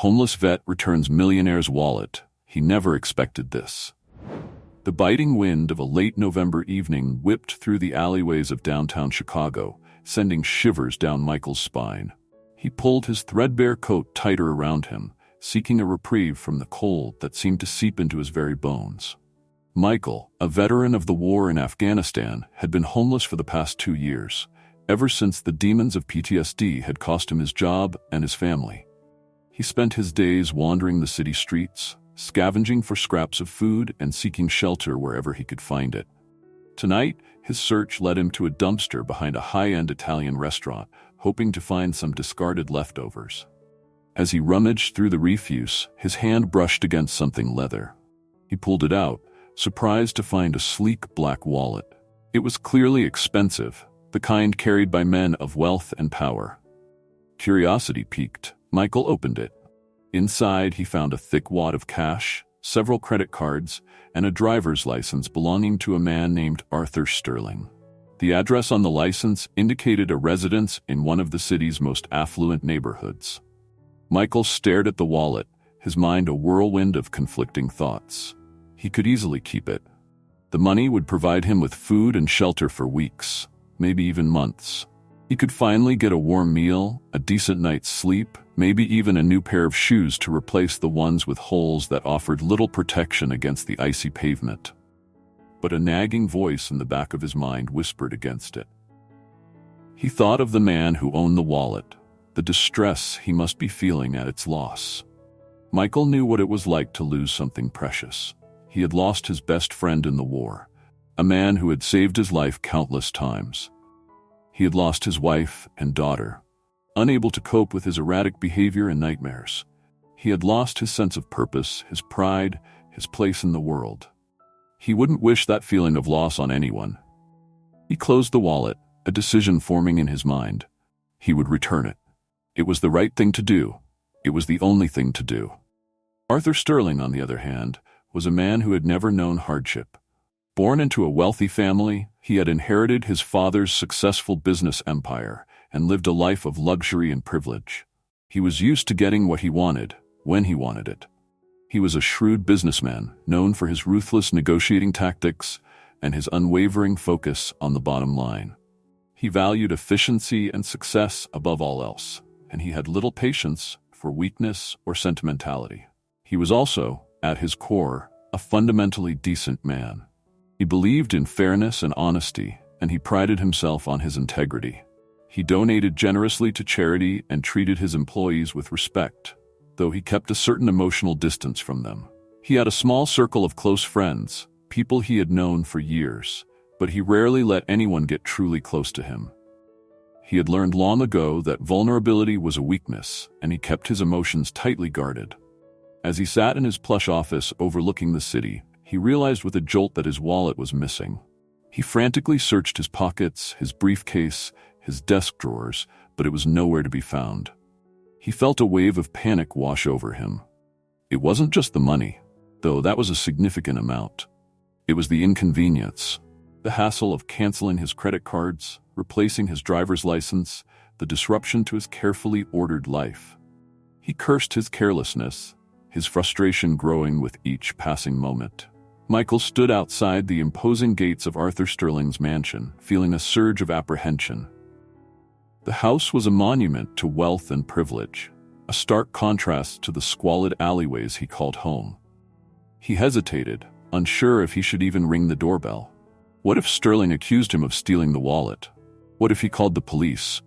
Homeless vet returns millionaire's wallet. He never expected this. The biting wind of a late November evening whipped through the alleyways of downtown Chicago, sending shivers down Michael's spine. He pulled his threadbare coat tighter around him, seeking a reprieve from the cold that seemed to seep into his very bones. Michael, a veteran of the war in Afghanistan, had been homeless for the past 2 years, ever since the demons of PTSD had cost him his job and his family. He spent his days wandering the city streets, scavenging for scraps of food and seeking shelter wherever he could find it. Tonight, his search led him to a dumpster behind a high-end Italian restaurant, hoping to find some discarded leftovers. As he rummaged through the refuse, his hand brushed against something leather. He pulled it out, surprised to find a sleek black wallet. It was clearly expensive, the kind carried by men of wealth and power. Curiosity piqued. Michael opened it. Inside, he found a thick wad of cash, several credit cards, and a driver's license belonging to a man named Arthur Sterling. The address on the license indicated a residence in one of the city's most affluent neighborhoods. Michael stared at the wallet, his mind a whirlwind of conflicting thoughts. He could easily keep it. The money would provide him with food and shelter for weeks, maybe even months. He could finally get a warm meal, a decent night's sleep, maybe even a new pair of shoes to replace the ones with holes that offered little protection against the icy pavement. But a nagging voice in the back of his mind whispered against it. He thought of the man who owned the wallet, the distress he must be feeling at its loss. Michael knew what it was like to lose something precious. He had lost his best friend in the war, a man who had saved his life countless times. He had lost his wife and daughter, unable to cope with his erratic behavior and nightmares. He had lost his sense of purpose, his pride, his place in the world. He wouldn't wish that feeling of loss on anyone. He closed the wallet, a decision forming in his mind. He would return it. It was the right thing to do. It was the only thing to do. Arthur Sterling, on the other hand, was a man who had never known hardship. Born into a wealthy family, he had inherited his father's successful business empire and lived a life of luxury and privilege. He was used to getting what he wanted, when he wanted it. He was a shrewd businessman, known for his ruthless negotiating tactics and his unwavering focus on the bottom line. He valued efficiency and success above all else, and he had little patience for weakness or sentimentality. He was also, at his core, a fundamentally decent man. He believed in fairness and honesty, and he prided himself on his integrity. He donated generously to charity and treated his employees with respect, though he kept a certain emotional distance from them. He had a small circle of close friends, people he had known for years, but he rarely let anyone get truly close to him. He had learned long ago that vulnerability was a weakness, and he kept his emotions tightly guarded. As he sat in his plush office overlooking the city, he realized with a jolt that his wallet was missing. He frantically searched his pockets, his briefcase, his desk drawers, but it was nowhere to be found. He felt a wave of panic wash over him. It wasn't just the money, though that was a significant amount. It was the inconvenience, the hassle of canceling his credit cards, replacing his driver's license, the disruption to his carefully ordered life. He cursed his carelessness, his frustration growing with each passing moment. Michael stood outside the imposing gates of Arthur Sterling's mansion, feeling a surge of apprehension. The house was a monument to wealth and privilege, a stark contrast to the squalid alleyways he called home. He hesitated, unsure if he should even ring the doorbell. What if Sterling accused him of stealing the wallet? What if he called the police?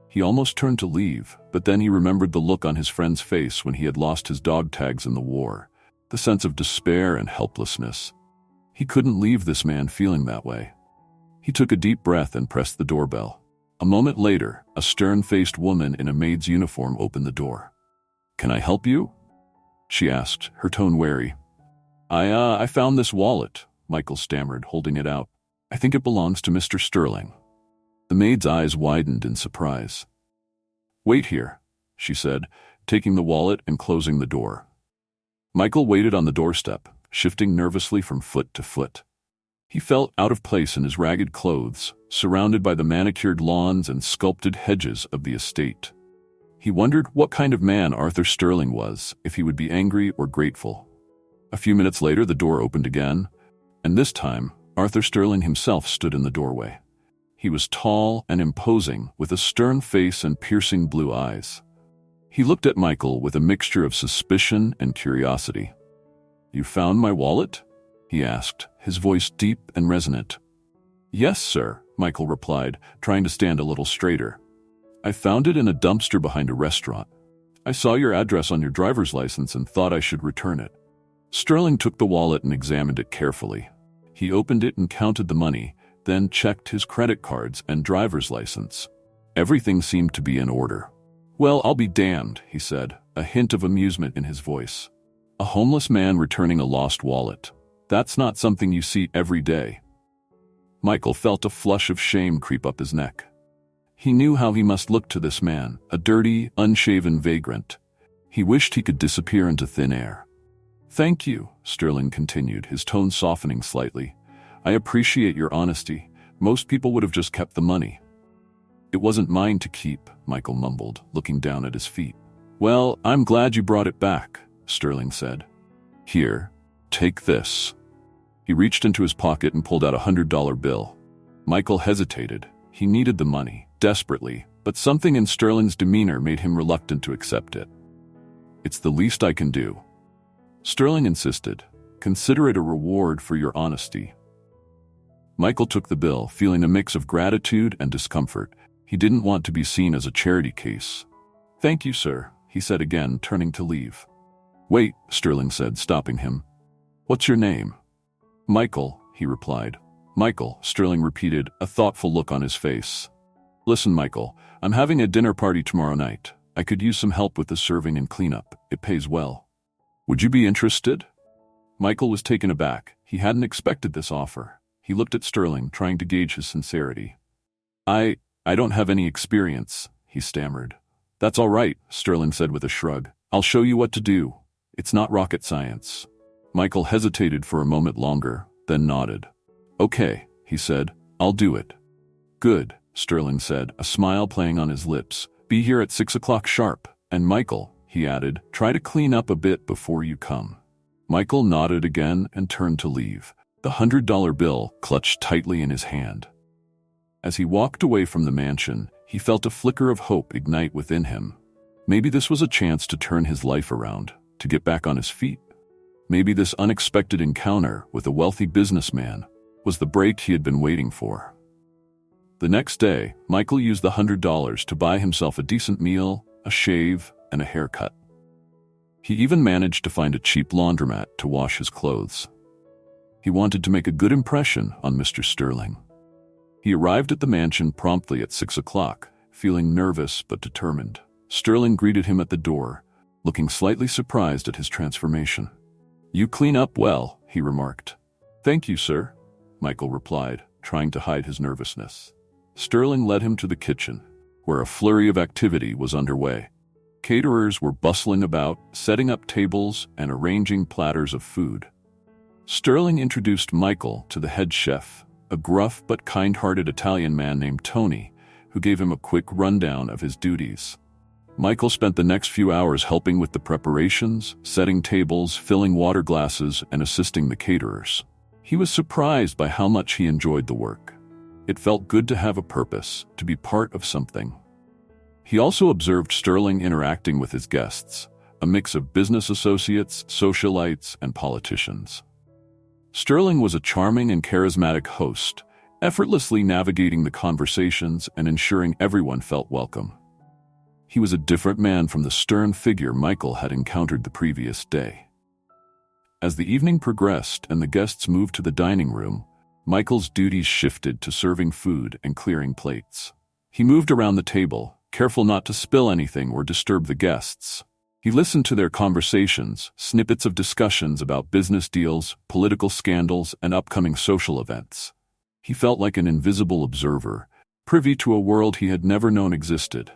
He almost turned to leave, but then he remembered the look on his friend's face when he had lost his dog tags in the war, the sense of despair and helplessness. He couldn't leave this man feeling that way. He took a deep breath and pressed the doorbell. A moment later, a stern-faced woman in a maid's uniform opened the door. "Can I help you?" she asked, her tone wary. I found this wallet," Michael stammered, holding it out. "I think it belongs to Mr. Sterling." The maid's eyes widened in surprise. "Wait here," she said, taking the wallet and closing the door. Michael waited on the doorstep, shifting nervously from foot to foot. He felt out of place in his ragged clothes, surrounded by the manicured lawns and sculpted hedges of the estate. He wondered what kind of man Arthur Sterling was, if he would be angry or grateful. A few minutes later, the door opened again, and this time, Arthur Sterling himself stood in the doorway. He was tall and imposing, with a stern face and piercing blue eyes. He looked at Michael with a mixture of suspicion and curiosity. "You found my wallet?" he asked, his voice deep and resonant. "Yes, sir," Michael replied, trying to stand a little straighter. "I found it in a dumpster behind a restaurant. I saw your address on your driver's license and thought I should return it." Sterling took the wallet and examined it carefully. He opened it and counted the money, then checked his credit cards and driver's license. Everything seemed to be in order. "Well, I'll be damned," he said, a hint of amusement in his voice. "A homeless man returning a lost wallet. That's not something you see every day." Michael felt a flush of shame creep up his neck. He knew how he must look to this man, a dirty, unshaven vagrant. He wished he could disappear into thin air. "Thank you," Sterling continued, his tone softening slightly. "I appreciate your honesty. Most people would have just kept the money." "It wasn't mine to keep," Michael mumbled, looking down at his feet. "Well, I'm glad you brought it back," Sterling said. "Here, take this." He reached into his pocket and pulled out a $100 bill. Michael hesitated. He needed the money, desperately, but something in Sterling's demeanor made him reluctant to accept it. "It's the least I can do." Sterling insisted. "Consider it a reward for your honesty." Michael took the bill, feeling a mix of gratitude and discomfort. He didn't want to be seen as a charity case. "Thank you, sir," he said again, turning to leave. "Wait," Sterling said, stopping him. "What's your name?" "Michael," he replied. "Michael," Sterling repeated, a thoughtful look on his face. "Listen, Michael, I'm having a dinner party tomorrow night. I could use some help with the serving and cleanup. It pays well. Would you be interested?" Michael was taken aback. He hadn't expected this offer. He looked at Sterling, trying to gauge his sincerity. I don't have any experience," he stammered. "That's all right," Sterling said with a shrug. "I'll show you what to do. It's not rocket science." Michael hesitated for a moment longer, then nodded. "Okay," he said. "I'll do it." "Good," Sterling said, a smile playing on his lips. "Be here at 6 o'clock sharp. And Michael," he added, "try to clean up a bit before you come." Michael nodded again and turned to leave, the $100 bill clutched tightly in his hand. As he walked away from the mansion, he felt a flicker of hope ignite within him. Maybe this was a chance to turn his life around, to get back on his feet. Maybe this unexpected encounter with a wealthy businessman was the break he had been waiting for. The next day, Michael used the $100 to buy himself a decent meal, a shave, and a haircut. He even managed to find a cheap laundromat to wash his clothes. He wanted to make a good impression on Mr. Sterling. He arrived at the mansion promptly at 6 o'clock, feeling nervous but determined. Sterling greeted him at the door, looking slightly surprised at his transformation. "You clean up well," he remarked. "Thank you, sir," Michael replied, trying to hide his nervousness. Sterling led him to the kitchen, where a flurry of activity was underway. Caterers were bustling about, setting up tables and arranging platters of food. Sterling introduced Michael to the head chef, a gruff but kind-hearted Italian man named Tony, who gave him a quick rundown of his duties. Michael spent the next few hours helping with the preparations, setting tables, filling water glasses, and assisting the caterers. He was surprised by how much he enjoyed the work. It felt good to have a purpose, to be part of something. He also observed Sterling interacting with his guests, a mix of business associates, socialites, and politicians. Sterling was a charming and charismatic host, effortlessly navigating the conversations and ensuring everyone felt welcome. He was a different man from the stern figure Michael had encountered the previous day. As the evening progressed and the guests moved to the dining room, Michael's duties shifted to serving food and clearing plates. He moved around the table, careful not to spill anything or disturb the guests. He listened to their conversations, snippets of discussions about business deals, political scandals, and upcoming social events. He felt like an invisible observer, privy to a world he had never known existed.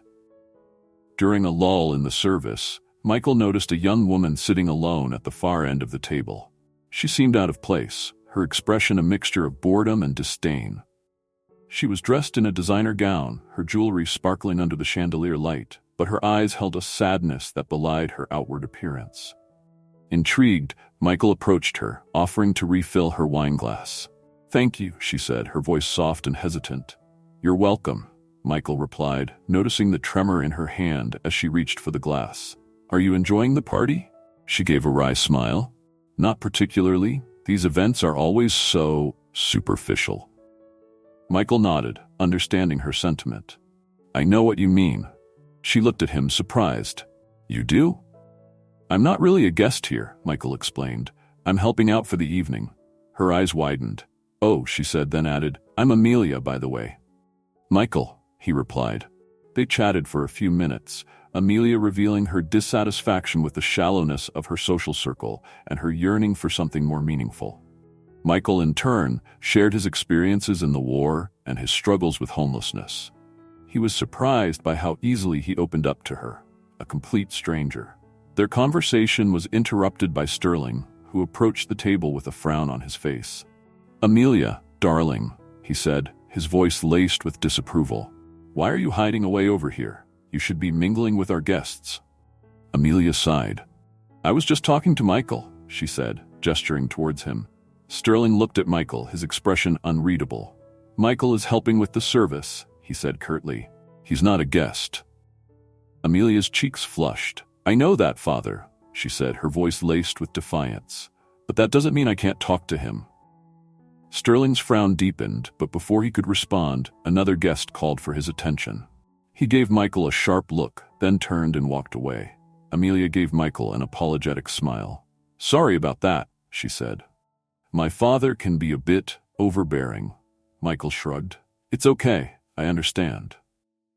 During a lull in the service, Michael noticed a young woman sitting alone at the far end of the table. She seemed out of place, her expression a mixture of boredom and disdain. She was dressed in a designer gown, her jewelry sparkling under the chandelier light. but her eyes held a sadness that belied her outward appearance. Intrigued, Michael approached her, offering to refill her wine glass. "Thank you," she said, her voice soft and hesitant. "You're welcome," Michael replied, noticing the tremor in her hand as she reached for the glass. "Are you enjoying the party?" She gave a wry smile. "Not particularly. These events are always so superficial." Michael nodded, understanding her sentiment. "I know what you mean." She looked at him, surprised. "You do?" "I'm not really a guest here," Michael explained. "I'm helping out for the evening." Her eyes widened. "Oh," she said, then added, "I'm Amelia, by the way." "Michael," he replied. They chatted for a few minutes, Amelia revealing her dissatisfaction with the shallowness of her social circle and her yearning for something more meaningful. Michael, in turn, shared his experiences in the war and his struggles with homelessness. He was surprised by how easily he opened up to her, a complete stranger. Their conversation was interrupted by Sterling, who approached the table with a frown on his face. "Amelia, darling," he said, his voice laced with disapproval. "Why are you hiding away over here? You should be mingling with our guests." Amelia sighed. "I was just talking to Michael," she said, gesturing towards him. Sterling looked at Michael, his expression unreadable. "Michael is helping with the service," he said curtly. "He's not a guest." Amelia's cheeks flushed. "I know that, Father," she said, her voice laced with defiance. "But that doesn't mean I can't talk to him." Sterling's frown deepened, but before he could respond, another guest called for his attention. He gave Michael a sharp look, then turned and walked away. Amelia gave Michael an apologetic smile. "Sorry about that," she said. "My father can be a bit overbearing." Michael shrugged. "It's okay, I understand."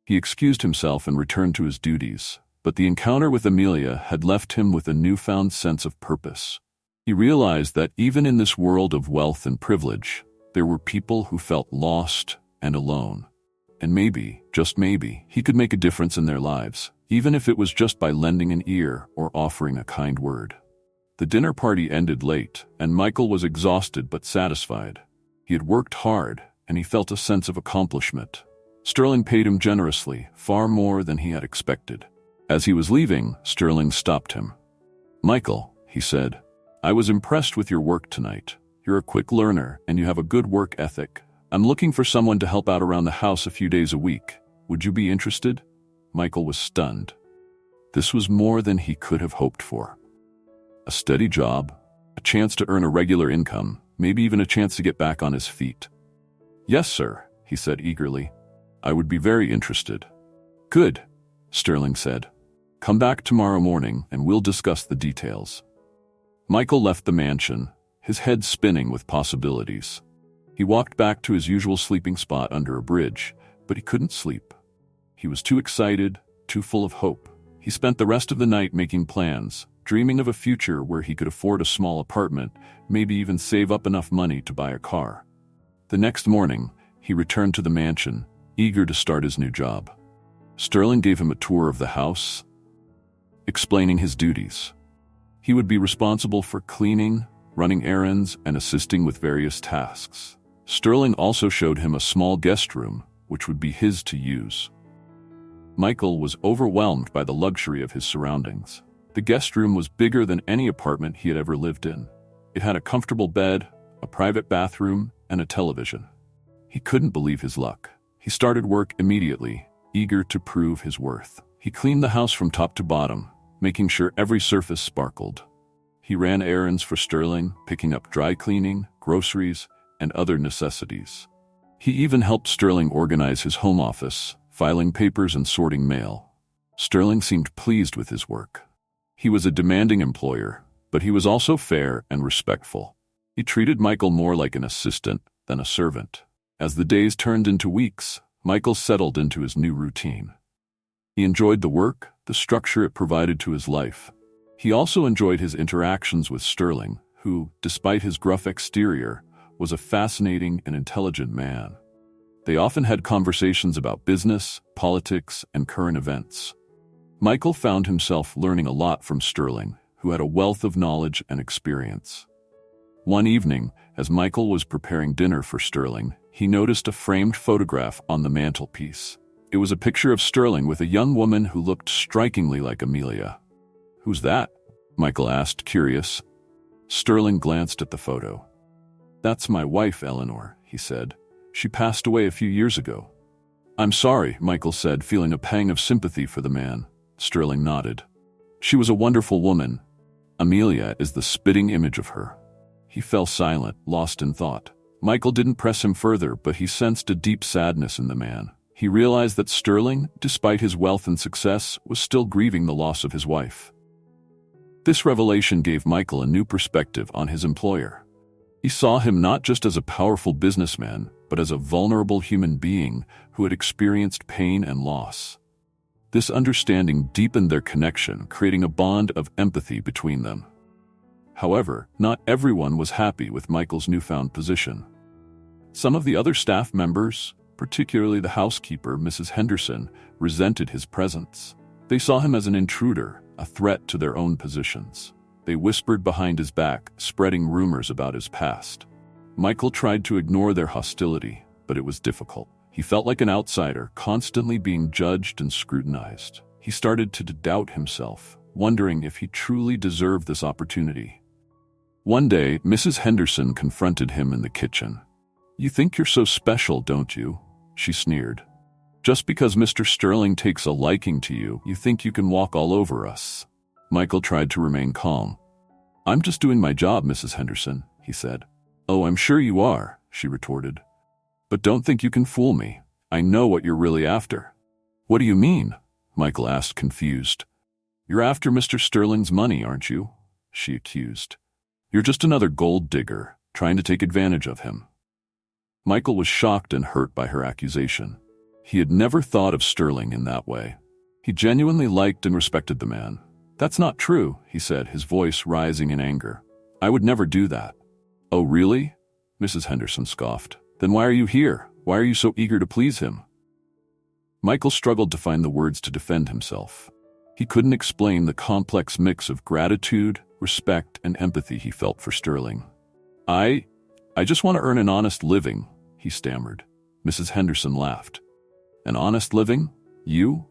He excused himself and returned to his duties, but the encounter with Amelia had left him with a newfound sense of purpose. He realized that even in this world of wealth and privilege, there were people who felt lost and alone. And maybe, just maybe, he could make a difference in their lives, even if it was just by lending an ear or offering a kind word. The dinner party ended late, and Michael was exhausted but satisfied. He had worked hard, and he felt a sense of accomplishment. Sterling paid him generously, far more than he had expected. As he was leaving, Sterling stopped him. "Michael," he said, "I was impressed with your work tonight. You're a quick learner, and you have a good work ethic. I'm looking for someone to help out around the house a few days a week. Would you be interested?" Michael was stunned. This was more than he could have hoped for. A steady job, a chance to earn a regular income, maybe even a chance to get back on his feet. "Yes, sir," he said eagerly. "I would be very interested." "Good," Sterling said. "Come back tomorrow morning and we'll discuss the details." Michael left the mansion, his head spinning with possibilities. He walked back to his usual sleeping spot under a bridge, but he couldn't sleep. He was too excited, too full of hope. He spent the rest of the night making plans, dreaming of a future where he could afford a small apartment, maybe even save up enough money to buy a car. The next morning, he returned to the mansion, eager to start his new job. Sterling gave him a tour of the house, explaining his duties. He would be responsible for cleaning, running errands, and assisting with various tasks. Sterling also showed him a small guest room, which would be his to use. Michael was overwhelmed by the luxury of his surroundings. The guest room was bigger than any apartment he had ever lived in. It had a comfortable bed, a private bathroom, and a television. He couldn't believe his luck. He started work immediately, eager to prove his worth. He cleaned the house from top to bottom, making sure every surface sparkled. He ran errands for Sterling, picking up dry cleaning, groceries, and other necessities. He even helped Sterling organize his home office, filing papers and sorting mail. Sterling seemed pleased with his work. He was a demanding employer, but he was also fair and respectful. He treated Michael more like an assistant than a servant. As the days turned into weeks, Michael settled into his new routine. He enjoyed the work, the structure it provided to his life. He also enjoyed his interactions with Sterling, who, despite his gruff exterior, was a fascinating and intelligent man. They often had conversations about business, politics, and current events. Michael found himself learning a lot from Sterling, who had a wealth of knowledge and experience. One evening, as Michael was preparing dinner for Sterling, he noticed a framed photograph on the mantelpiece. It was a picture of Sterling with a young woman who looked strikingly like Amelia. "Who's that?" Michael asked, curious. Sterling glanced at the photo. "That's my wife, Eleanor," he said. "She passed away a few years ago." "I'm sorry," Michael said, feeling a pang of sympathy for the man. Sterling nodded. "She was a wonderful woman. Amelia is the spitting image of her." He fell silent, lost in thought. Michael didn't press him further, but he sensed a deep sadness in the man. He realized that Sterling, despite his wealth and success, was still grieving the loss of his wife. This revelation gave Michael a new perspective on his employer. He saw him not just as a powerful businessman, but as a vulnerable human being who had experienced pain and loss. This understanding deepened their connection, creating a bond of empathy between them. However, not everyone was happy with Michael's newfound position. Some of the other staff members, particularly the housekeeper, Mrs. Henderson, resented his presence. They saw him as an intruder, a threat to their own positions. They whispered behind his back, spreading rumors about his past. Michael tried to ignore their hostility, but it was difficult. He felt like an outsider, constantly being judged and scrutinized. He started to doubt himself, wondering if he truly deserved this opportunity. One day, Mrs. Henderson confronted him in the kitchen. "You think you're so special, don't you?" she sneered. "Just because Mr. Sterling takes a liking to you, you think you can walk all over us." Michael tried to remain calm. "I'm just doing my job, Mrs. Henderson," he said. "Oh, I'm sure you are," she retorted. "But don't think you can fool me. I know what you're really after." "What do you mean?" Michael asked, confused. "You're after Mr. Sterling's money, aren't you?" she accused. "You're just another gold digger, trying to take advantage of him." Michael was shocked and hurt by her accusation. He had never thought of Sterling in that way. He genuinely liked and respected the man. "That's not true," he said, his voice rising in anger. "I would never do that." "Oh, really?" Mrs. Henderson scoffed. "Then why are you here? Why are you so eager to please him?" Michael struggled to find the words to defend himself. He couldn't explain the complex mix of gratitude, respect, and empathy he felt for Sterling. I just want to earn an honest living," he stammered. Mrs. Henderson laughed. "An honest living? You?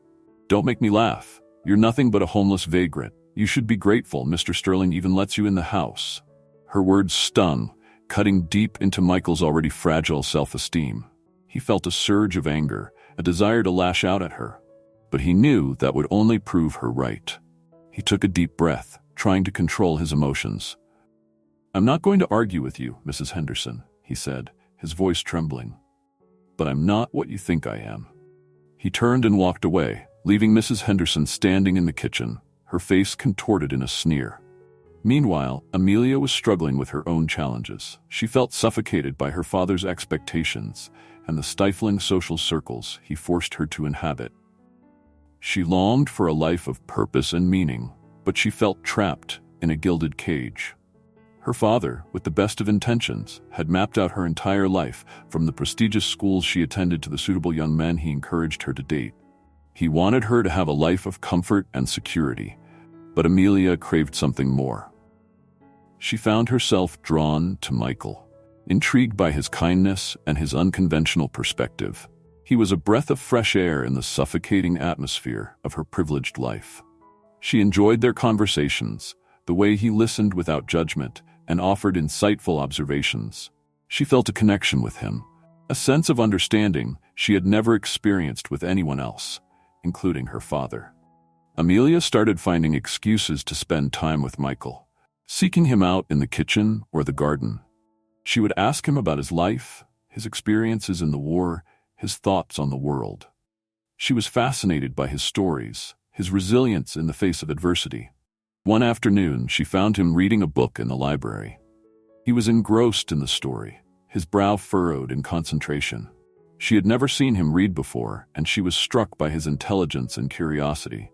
Don't make me laugh. You're nothing but a homeless vagrant. You should be grateful Mr. Sterling even lets you in the house." Her words stung, cutting deep into Michael's already fragile self-esteem. He felt a surge of anger, a desire to lash out at her. But he knew that would only prove her right. He took a deep breath, trying to control his emotions. "I'm not going to argue with you, Mrs. Henderson," he said, his voice trembling. "But I'm not what you think I am." He turned and walked away, leaving Mrs. Henderson standing in the kitchen, her face contorted in a sneer. Meanwhile, Amelia was struggling with her own challenges. She felt suffocated by her father's expectations and the stifling social circles he forced her to inhabit. She longed for a life of purpose and meaning, but she felt trapped in a gilded cage. Her father, with the best of intentions, had mapped out her entire life, from the prestigious schools she attended to the suitable young men he encouraged her to date. He wanted her to have a life of comfort and security, but Amelia craved something more. She found herself drawn to Michael, intrigued by his kindness and his unconventional perspective. He was a breath of fresh air in the suffocating atmosphere of her privileged life. She enjoyed their conversations, the way he listened without judgment and offered insightful observations. She felt a connection with him, a sense of understanding she had never experienced with anyone else, including her father. Amelia started finding excuses to spend time with Michael, seeking him out in the kitchen or the garden. She would ask him about his life, his experiences in the war, his thoughts on the world. She was fascinated by his stories, his resilience in the face of adversity. One afternoon, she found him reading a book in the library. He was engrossed in the story, his brow furrowed in concentration. She had never seen him read before, and she was struck by his intelligence and curiosity.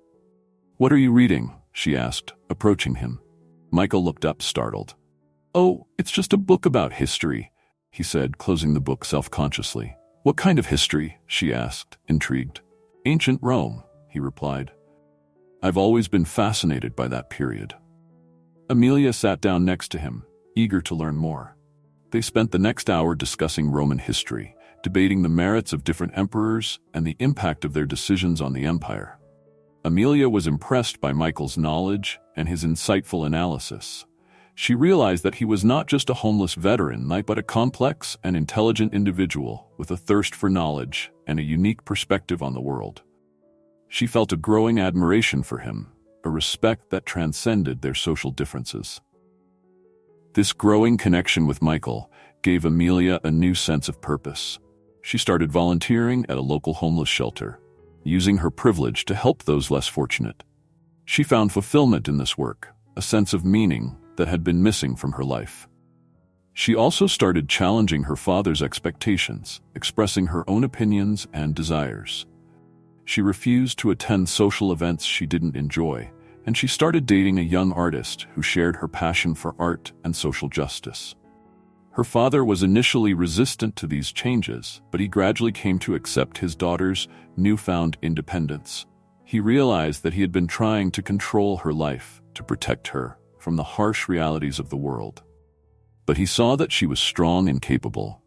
"What are you reading?" she asked, approaching him. Michael looked up, startled. "Oh, it's just a book about history," he said, closing the book self-consciously. "What kind of history?" she asked, intrigued. "Ancient Rome," he replied. "I've always been fascinated by that period." Amelia sat down next to him, eager to learn more. They spent the next hour discussing Roman history, debating the merits of different emperors and the impact of their decisions on the empire. Amelia was impressed by Michael's knowledge and his insightful analysis. She realized that he was not just a homeless veteran, but a complex and intelligent individual with a thirst for knowledge and a unique perspective on the world. She felt a growing admiration for him, a respect that transcended their social differences. This growing connection with Michael gave Amelia a new sense of purpose. She started volunteering at a local homeless shelter, using her privilege to help those less fortunate. She found fulfillment in this work, a sense of meaning that had been missing from her life. She also started challenging her father's expectations, expressing her own opinions and desires. She refused to attend social events she didn't enjoy, and she started dating a young artist who shared her passion for art and social justice. Her father was initially resistant to these changes, but he gradually came to accept his daughter's newfound independence. He realized that he had been trying to control her life, to protect her from the harsh realities of the world. But he saw that she was strong and capable,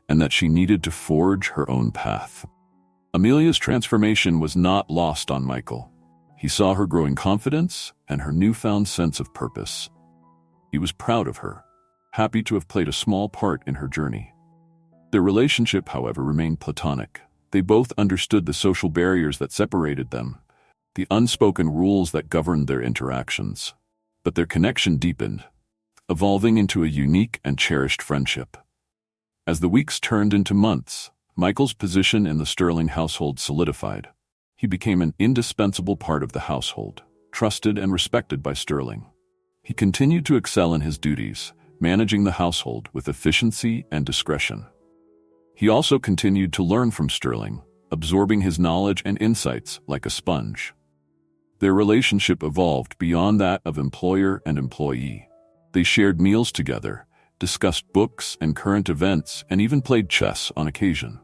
and that she needed to forge her own path. Amelia's transformation was not lost on Michael. He saw her growing confidence and her newfound sense of purpose. He was proud of her, happy to have played a small part in her journey. Their relationship, however, remained platonic. They both understood the social barriers that separated them, the unspoken rules that governed their interactions. But their connection deepened, evolving into a unique and cherished friendship. As the weeks turned into months, Michael's position in the Sterling household solidified. He became an indispensable part of the household, trusted and respected by Sterling. He continued to excel in his duties, managing the household with efficiency and discretion. He also continued to learn from Sterling, absorbing his knowledge and insights like a sponge. Their relationship evolved beyond that of employer and employee. They shared meals together, discussed books and current events, and even played chess on occasion.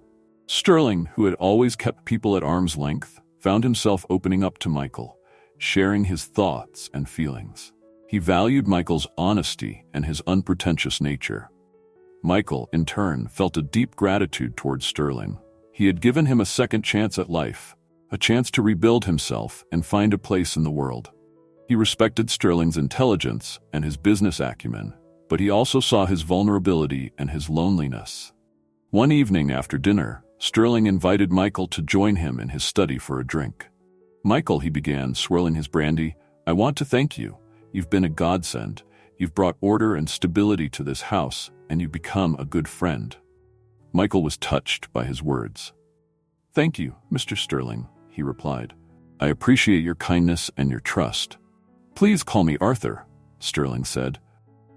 Sterling, who had always kept people at arm's length, found himself opening up to Michael, sharing his thoughts and feelings. He valued Michael's honesty and his unpretentious nature. Michael, in turn, felt a deep gratitude towards Sterling. He had given him a second chance at life, a chance to rebuild himself and find a place in the world. He respected Sterling's intelligence and his business acumen, but he also saw his vulnerability and his loneliness. One evening after dinner, Sterling invited Michael to join him in his study for a drink. "Michael," he began, swirling his brandy, "I want to thank you. You've been a godsend. You've brought order and stability to this house, and you've become a good friend." Michael was touched by his words. "Thank you, Mr. Sterling," he replied. "I appreciate your kindness and your trust." "Please call me Arthur," Sterling said.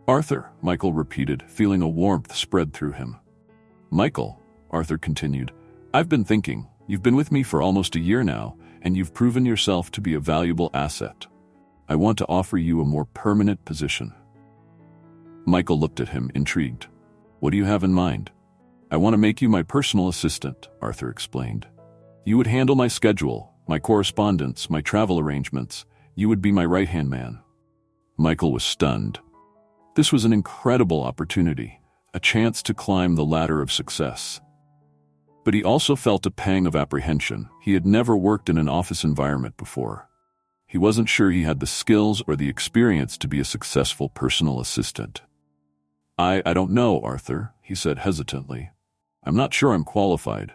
"Arthur," Michael repeated, feeling a warmth spread through him. "Michael," Arthur continued, "I've been thinking. You've been with me for almost a year now, and you've proven yourself to be a valuable asset. I want to offer you a more permanent position." Michael looked at him, intrigued. "What do you have in mind?" "I want to make you my personal assistant," Arthur explained. "You would handle my schedule, my correspondence, my travel arrangements. You would be my right-hand man." Michael was stunned. This was an incredible opportunity, a chance to climb the ladder of success. But he also felt a pang of apprehension. He had never worked in an office environment before. He wasn't sure he had the skills or the experience to be a successful personal assistant. I don't know, Arthur," he said hesitantly. "I'm not sure I'm qualified."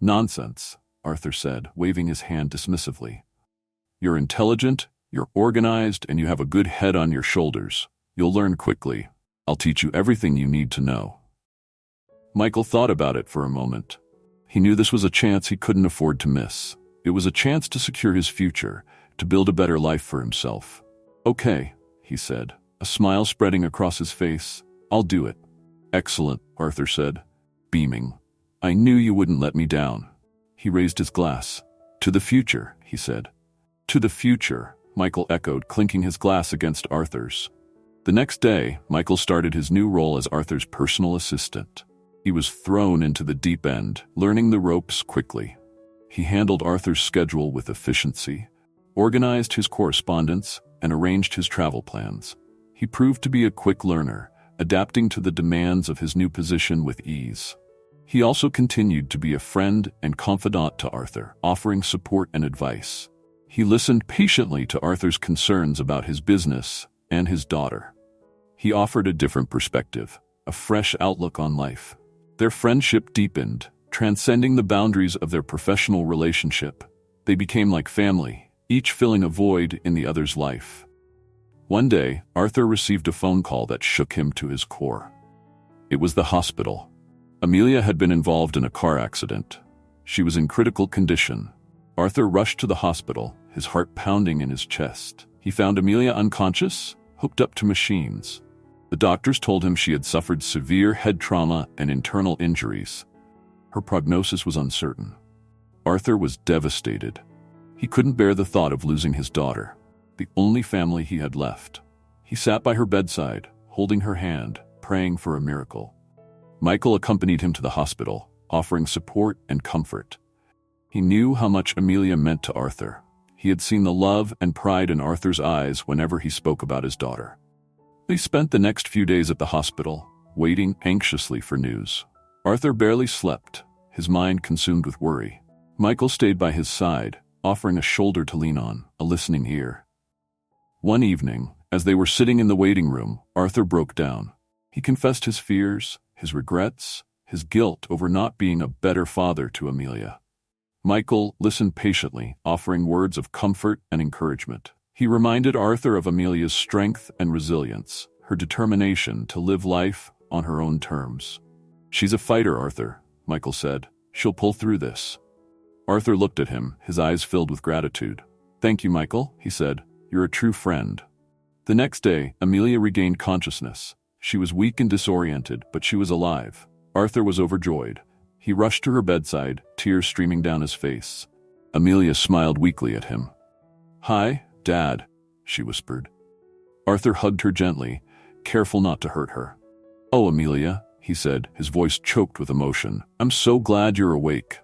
"Nonsense," Arthur said, waving his hand dismissively. "You're intelligent, you're organized, and you have a good head on your shoulders. You'll learn quickly. I'll teach you everything you need to know." Michael thought about it for a moment. He knew this was a chance he couldn't afford to miss. It was a chance to secure his future, to build a better life for himself. "Okay," he said, a smile spreading across his face. "I'll do it." "Excellent," Arthur said, beaming. "I knew you wouldn't let me down." He raised his glass. "To the future," he said. "To the future," Michael echoed, clinking his glass against Arthur's. The next day, Michael started his new role as Arthur's personal assistant. He was thrown into the deep end, learning the ropes quickly. He handled Arthur's schedule with efficiency, organized his correspondence, and arranged his travel plans. He proved to be a quick learner, adapting to the demands of his new position with ease. He also continued to be a friend and confidant to Arthur, offering support and advice. He listened patiently to Arthur's concerns about his business and his daughter. He offered a different perspective, a fresh outlook on life. Their friendship deepened, transcending the boundaries of their professional relationship. They became like family, each filling a void in the other's life. One day, Arthur received a phone call that shook him to his core. It was the hospital. Amelia had been involved in a car accident. She was in critical condition. Arthur rushed to the hospital, his heart pounding in his chest. He found Amelia unconscious, hooked up to machines. The doctors told him she had suffered severe head trauma and internal injuries. Her prognosis was uncertain. Arthur was devastated. He couldn't bear the thought of losing his daughter, the only family he had left. He sat by her bedside, holding her hand, praying for a miracle. Michael accompanied him to the hospital, offering support and comfort. He knew how much Amelia meant to Arthur. He had seen the love and pride in Arthur's eyes whenever he spoke about his daughter. They spent the next few days at the hospital, waiting anxiously for news. Arthur barely slept, his mind consumed with worry. Michael stayed by his side, offering a shoulder to lean on, a listening ear. One evening, as they were sitting in the waiting room, Arthur broke down. He confessed his fears, his regrets, his guilt over not being a better father to Amelia. Michael listened patiently, offering words of comfort and encouragement. He reminded Arthur of Amelia's strength and resilience, her determination to live life on her own terms. "She's a fighter, Arthur," Michael said. "She'll pull through this." Arthur looked at him, his eyes filled with gratitude. "Thank you, Michael," he said. "You're a true friend." The next day, Amelia regained consciousness. She was weak and disoriented, but she was alive. Arthur was overjoyed. He rushed to her bedside, tears streaming down his face. Amelia smiled weakly at him. "Hi, Dad," she whispered. Arthur hugged her gently, careful not to hurt her. "Oh, Amelia," he said, his voice choked with emotion. "I'm so glad you're awake."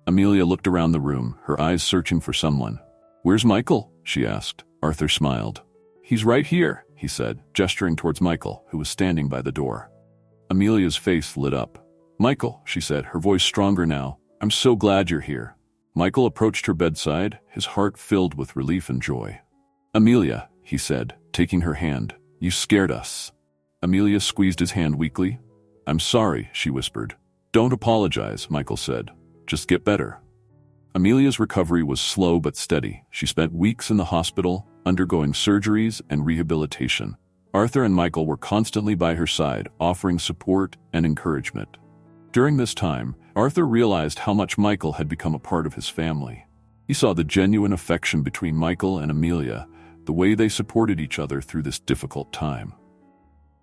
Amelia looked around the room, her eyes searching for someone. "Where's Michael?" she asked. Arthur smiled. "He's right here," he said, gesturing towards Michael, who was standing by the door. Amelia's face lit up. "Michael," she said, her voice stronger now, "I'm so glad you're here." Michael approached her bedside, his heart filled with relief and joy. "Amelia," he said, taking her hand, "you scared us." Amelia squeezed his hand weakly. "I'm sorry," she whispered. "Don't apologize," Michael said. "Just get better." Amelia's recovery was slow but steady. She spent weeks in the hospital, undergoing surgeries and rehabilitation. Arthur and Michael were constantly by her side, offering support and encouragement. During this time, Arthur realized how much Michael had become a part of his family. He saw the genuine affection between Michael and Amelia, the way they supported each other through this difficult time.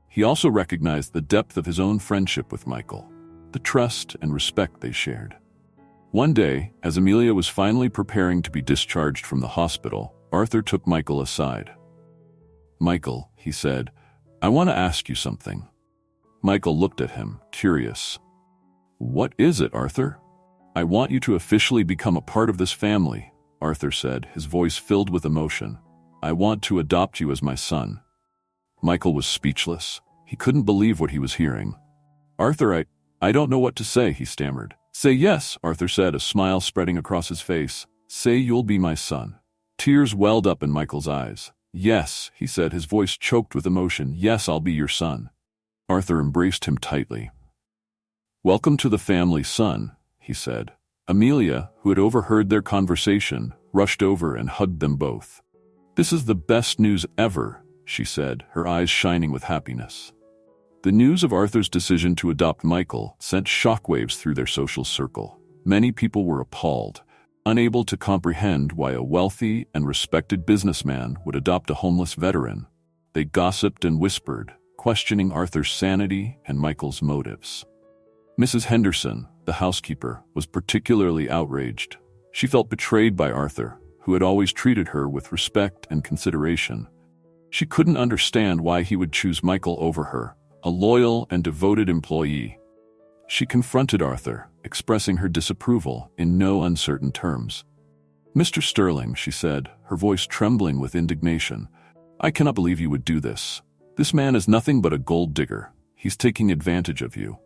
He also recognized the depth of his own friendship with Michael, the trust and respect they shared. One day, as Amelia was finally preparing to be discharged from the hospital, Arthur took Michael aside. "Michael," he said, "I want to ask you something." Michael looked at him, curious. "What is it, Arthur?" "I want you to officially become a part of this family," Arthur said, his voice filled with emotion. "I want to adopt you as my son." Michael was speechless. He couldn't believe what he was hearing. "Arthur, I don't know what to say," he stammered. "Say yes," Arthur said, a smile spreading across his face. "Say you'll be my son." Tears welled up in Michael's eyes. "Yes," he said, his voice choked with emotion. "Yes, I'll be your son." Arthur embraced him tightly. "Welcome to the family, son," he said. Amelia, who had overheard their conversation, rushed over and hugged them both. "This is the best news ever," she said, her eyes shining with happiness. The news of Arthur's decision to adopt Michael sent shockwaves through their social circle. Many people were appalled, unable to comprehend why a wealthy and respected businessman would adopt a homeless veteran. They gossiped and whispered, questioning Arthur's sanity and Michael's motives. Mrs. Henderson, the housekeeper, was particularly outraged. She felt betrayed by Arthur, who had always treated her with respect and consideration. She couldn't understand why he would choose Michael over her, a loyal and devoted employee. She confronted Arthur, expressing her disapproval in no uncertain terms. "Mr. Sterling," she said, her voice trembling with indignation, "I cannot believe you would do this. This man is nothing but a gold digger. He's taking advantage of you."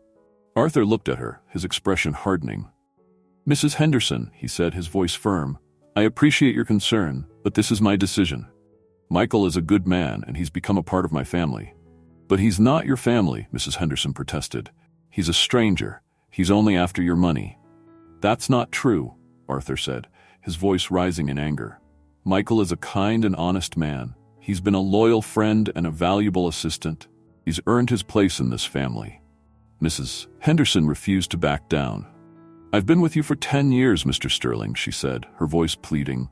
Arthur looked at her, his expression hardening. "Mrs. Henderson," he said, his voice firm, "I appreciate your concern, but this is my decision. Michael is a good man, and he's become a part of my family." "But he's not your family," Mrs. Henderson protested. "He's a stranger. He's only after your money." "That's not true," Arthur said, his voice rising in anger. "Michael is a kind and honest man. He's been a loyal friend and a valuable assistant. He's earned his place in this family." Mrs. Henderson refused to back down. "I've been with you for 10 years, Mr. Sterling," she said, her voice pleading.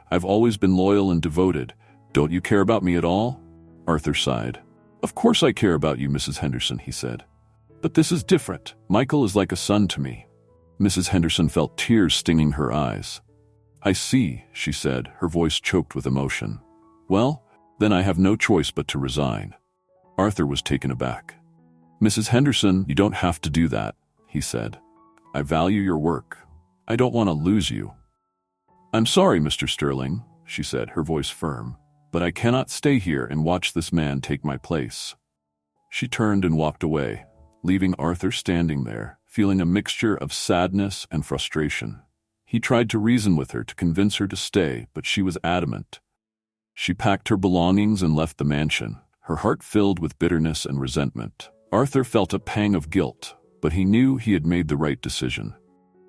"I've always been loyal and devoted. Don't you care about me at all?" Arthur sighed. "Of course I care about you, Mrs. Henderson," he said. "But this is different. Michael is like a son to me." Mrs. Henderson felt tears stinging her eyes. "I see," she said, her voice choked with emotion. "Well, then I have no choice but to resign." Arthur was taken aback. "Mrs. Henderson, you don't have to do that," he said. "I value your work. I don't want to lose you." "I'm sorry, Mr. Sterling," she said, her voice firm, "but I cannot stay here and watch this man take my place." She turned and walked away, leaving Arthur standing there, feeling a mixture of sadness and frustration. He tried to reason with her to convince her to stay, but she was adamant. She packed her belongings and left the mansion, her heart filled with bitterness and resentment. Arthur felt a pang of guilt, but he knew he had made the right decision.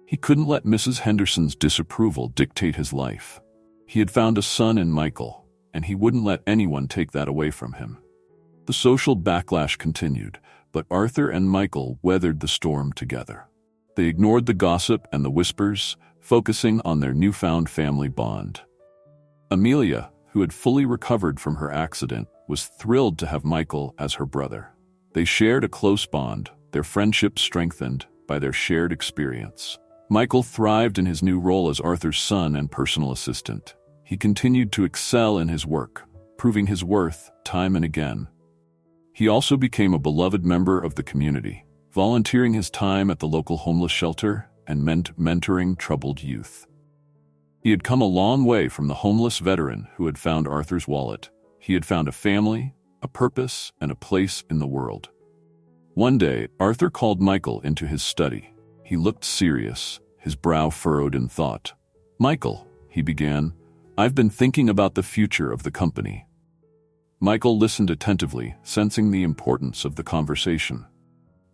He couldn't let Mrs. Henderson's disapproval dictate his life. He had found a son in Michael, and he wouldn't let anyone take that away from him. The social backlash continued, but Arthur and Michael weathered the storm together. They ignored the gossip and the whispers, focusing on their newfound family bond. Amelia, who had fully recovered from her accident, was thrilled to have Michael as her brother. They shared a close bond, their friendship strengthened by their shared experience. Michael thrived in his new role as Arthur's son and personal assistant. He continued to excel in his work, proving his worth time and again. He also became a beloved member of the community, volunteering his time at the local homeless shelter and mentoring troubled youth. He had come a long way from the homeless veteran who had found Arthur's wallet. He had found a family, a purpose, and a place in the world. One day, Arthur called Michael into his study. He looked serious, his brow furrowed in thought. "Michael," he began, "I've been thinking about the future of the company." Michael listened attentively, sensing the importance of the conversation.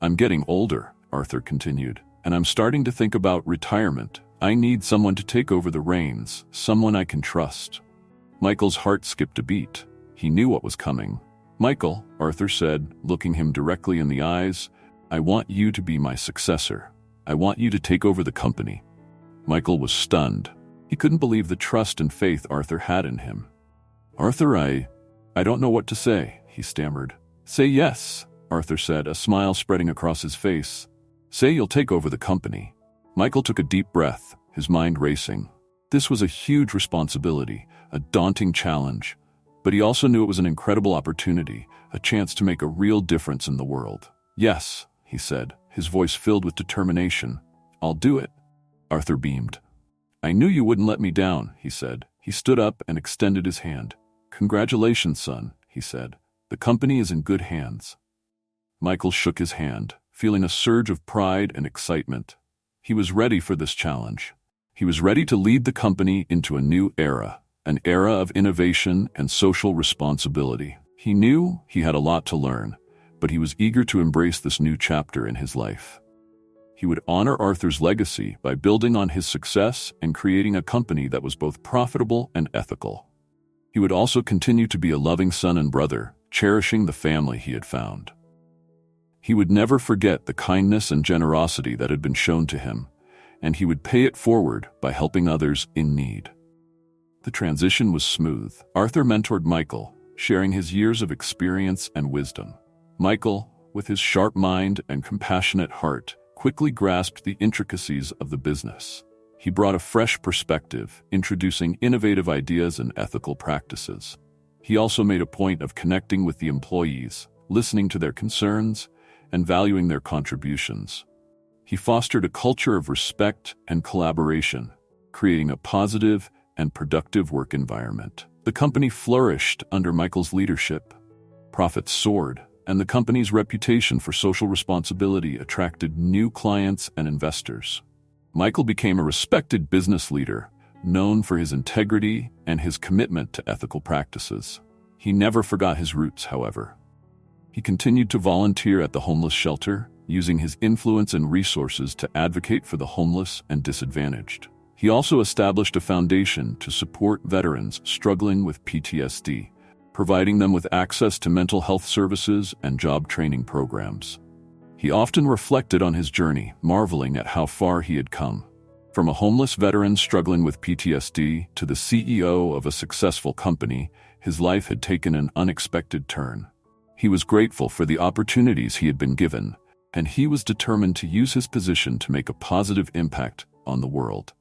"I'm getting older," Arthur continued, "and I'm starting to think about retirement. I need someone to take over the reins, someone I can trust." Michael's heart skipped a beat. He knew what was coming. "Michael," Arthur said, looking him directly in the eyes, "I want you to be my successor. I want you to take over the company." Michael was stunned. He couldn't believe the trust and faith Arthur had in him. "Arthur, I don't know what to say," he stammered. "Say yes," Arthur said, a smile spreading across his face. "Say you'll take over the company." Michael took a deep breath, his mind racing. This was a huge responsibility, a daunting challenge, but he also knew it was an incredible opportunity, a chance to make a real difference in the world. "Yes," he said, his voice filled with determination. "I'll do it." Arthur beamed. "I knew you wouldn't let me down," he said. He stood up and extended his hand. "Congratulations, son," he said. "The company is in good hands." Michael shook his hand, feeling a surge of pride and excitement. He was ready for this challenge. He was ready to lead the company into a new era, an era of innovation and social responsibility. He knew he had a lot to learn, but he was eager to embrace this new chapter in his life. He would honor Arthur's legacy by building on his success and creating a company that was both profitable and ethical. He would also continue to be a loving son and brother, cherishing the family he had found. He would never forget the kindness and generosity that had been shown to him, and he would pay it forward by helping others in need. The transition was smooth. Arthur mentored Michael, sharing his years of experience and wisdom. Michael, with his sharp mind and compassionate heart, quickly grasped the intricacies of the business. He brought a fresh perspective, introducing innovative ideas and ethical practices. He also made a point of connecting with the employees, listening to their concerns, and valuing their contributions. He fostered a culture of respect and collaboration, creating a positive and productive work environment. The company flourished under Michael's leadership. Profits soared, and the company's reputation for social responsibility attracted new clients and investors. Michael became a respected business leader, known for his integrity and his commitment to ethical practices. He never forgot his roots, however. He continued to volunteer at the homeless shelter, using his influence and resources to advocate for the homeless and disadvantaged. He also established a foundation to support veterans struggling with PTSD, providing them with access to mental health services and job training programs. He often reflected on his journey, marveling at how far he had come. From a homeless veteran struggling with PTSD to the CEO of a successful company, his life had taken an unexpected turn. He was grateful for the opportunities he had been given, and he was determined to use his position to make a positive impact on the world.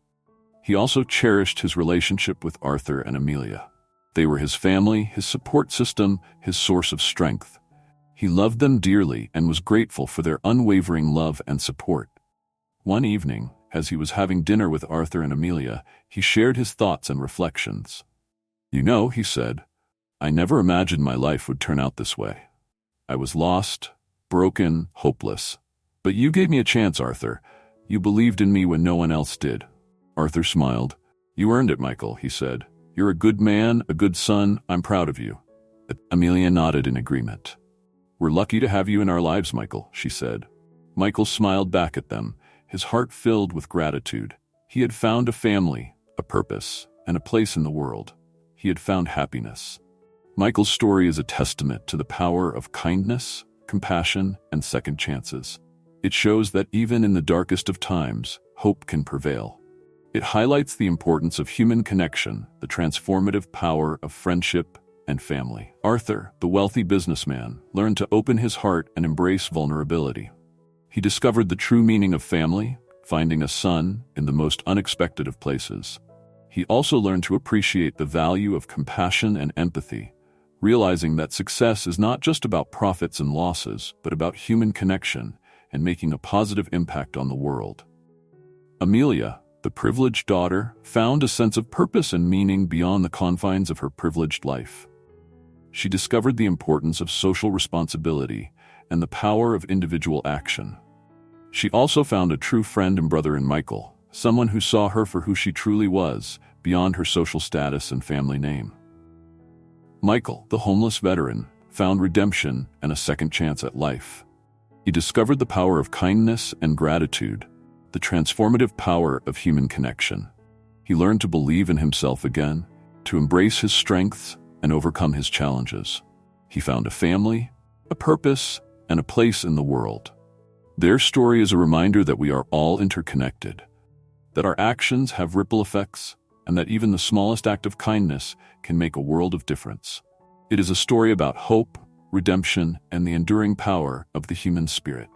He also cherished his relationship with Arthur and Amelia. They were his family, his support system, his source of strength. He loved them dearly and was grateful for their unwavering love and support. One evening, as he was having dinner with Arthur and Amelia, he shared his thoughts and reflections. "You know," he said, "I never imagined my life would turn out this way. I was lost, broken, hopeless. But you gave me a chance, Arthur. You believed in me when no one else did." Arthur smiled. "You earned it, Michael," he said. "You're a good man, a good son. I'm proud of you." Amelia nodded in agreement. "We're lucky to have you in our lives, Michael," she said. Michael smiled back at them, his heart filled with gratitude. He had found a family, a purpose, and a place in the world. He had found happiness. Michael's story is a testament to the power of kindness, compassion, and second chances. It shows that even in the darkest of times, hope can prevail. It highlights the importance of human connection, the transformative power of friendship and family. Arthur, the wealthy businessman, learned to open his heart and embrace vulnerability. He discovered the true meaning of family, finding a son in the most unexpected of places. He also learned to appreciate the value of compassion and empathy, realizing that success is not just about profits and losses, but about human connection and making a positive impact on the world. Amelia, the privileged daughter, found a sense of purpose and meaning beyond the confines of her privileged life. She discovered the importance of social responsibility and the power of individual action. She also found a true friend and brother in Michael, someone who saw her for who she truly was, beyond her social status and family name. Michael, the homeless veteran, found redemption and a second chance at life. He discovered the power of kindness and gratitude, the transformative power of human connection. He learned to believe in himself again, to embrace his strengths and overcome his challenges. He found a family, a purpose, and a place in the world. Their story is a reminder that we are all interconnected, that our actions have ripple effects, and that even the smallest act of kindness can make a world of difference. It is a story about hope, redemption, and the enduring power of the human spirit.